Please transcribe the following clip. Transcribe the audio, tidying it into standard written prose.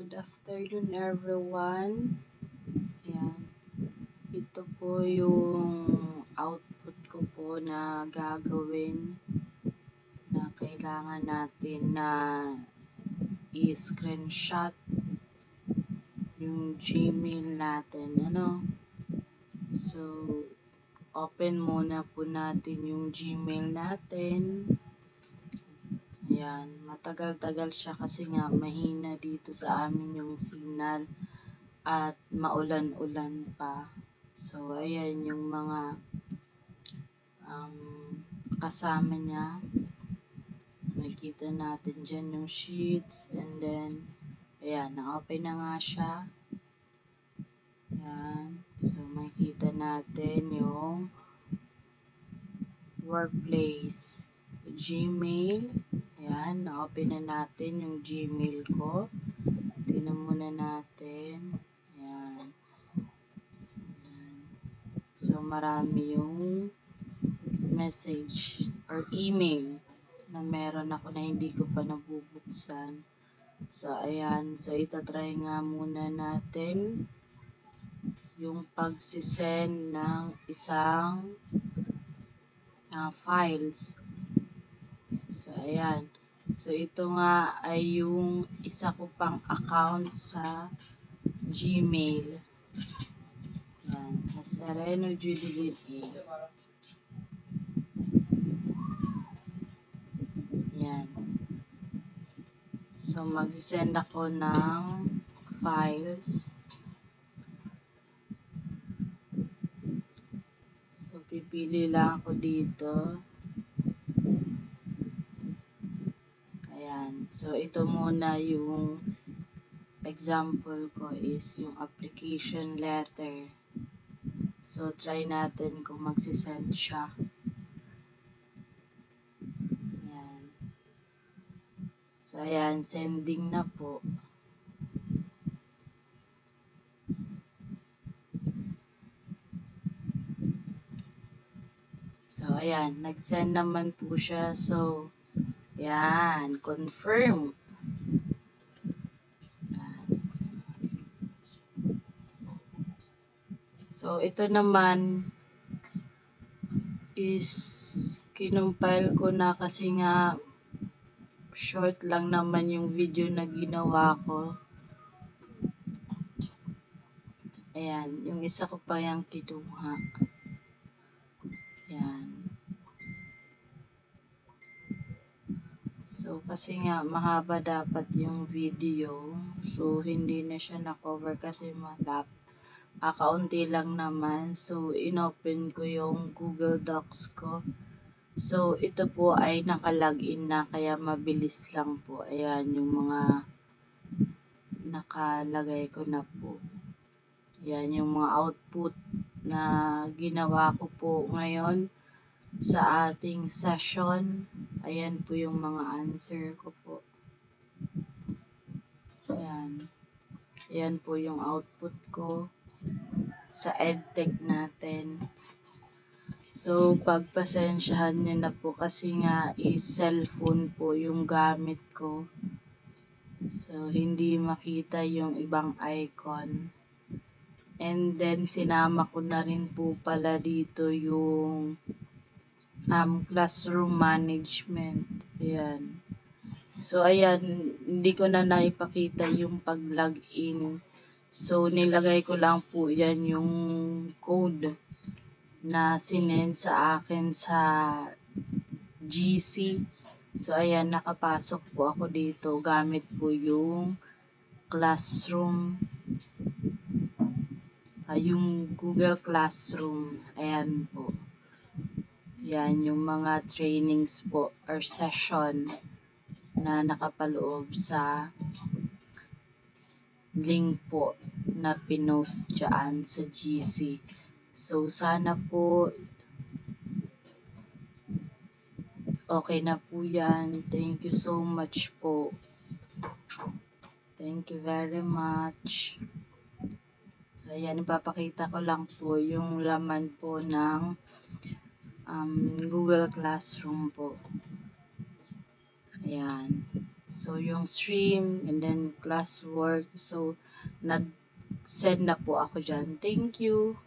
Good afternoon everyone. Ayan. Ito po yung output ko po na gagawin na kailangan natin na i-screenshot yung Gmail natin. So, open muna po natin yung Gmail natin. Ayan, matagal-tagal siya kasi nga mahina dito sa amin yung signal at maulan-ulan pa. So, ayan yung mga kasama niya. Makikita natin dyan yung sheets and then, ayan, na-open na nga siya. Ayan, so makikita natin yung workplace, Gmail. Ayan, na-open na natin yung Gmail ko. Tingnan muna natin. Ayan. So, marami yung message or email na meron ako na hindi ko pa nabubuksan. So, ayan. So, itatry nga muna natin yung pagsisend ng isang files. So, ayan. So, ito nga ay yung isa ko pang account sa Gmail. Ayan. Sereno Judy A. Ayan. So, magsisend ako ng files. So, pipili lang ako dito. Ayan. So, ito muna yung example ko is yung application letter. So, try natin kung magsisend siya. Ayan. So, ayan. Sending na po. So, ayan. Nag-send naman po siya. So, ayan. Confirm. So, ito naman is kinumpile ko na kasi nga short lang naman yung video na ginawa ko. Ayan, yung isa ko pa yung kinuha. Ayan. So, kasi nga mahaba dapat yung video. So, hindi na siya na-cover kasi kaunti lang naman. So, inopen ko yung Google Docs ko. So, ito po ay naka-login na kaya mabilis lang po. Ayan, yung mga nakalagay ko na po. Ayan, yung mga output na ginawa ko po ngayon sa ating session. Ayan po yung mga answer ko po. Ayan. Ayan po yung output ko sa EdTech natin. So, pagpasensyahan nyo na po kasi nga is cellphone po yung gamit ko. So, hindi makita yung ibang icon. And then, sinama ko na rin po pala dito yung classroom management. Ayan. So, ayan, hindi ko na naipakita yung pag-login. So, nilagay ko lang po yan yung code na sinend sa akin sa GC. So, ayan, nakapasok po ako dito. Gamit po yung classroom. Yung Google Classroom. Ayan po. Yan, yung mga trainings po or session na nakapaloob sa link po na pinost dyan sa GC. So, sana po okay na po yan. Thank you so much po. Thank you very much. So, ayan, ipapakita ko lang po yung laman po ng Google Classroom po. Ayan. So, yung stream and then classwork. So, nag-send na po ako dyan. Thank you.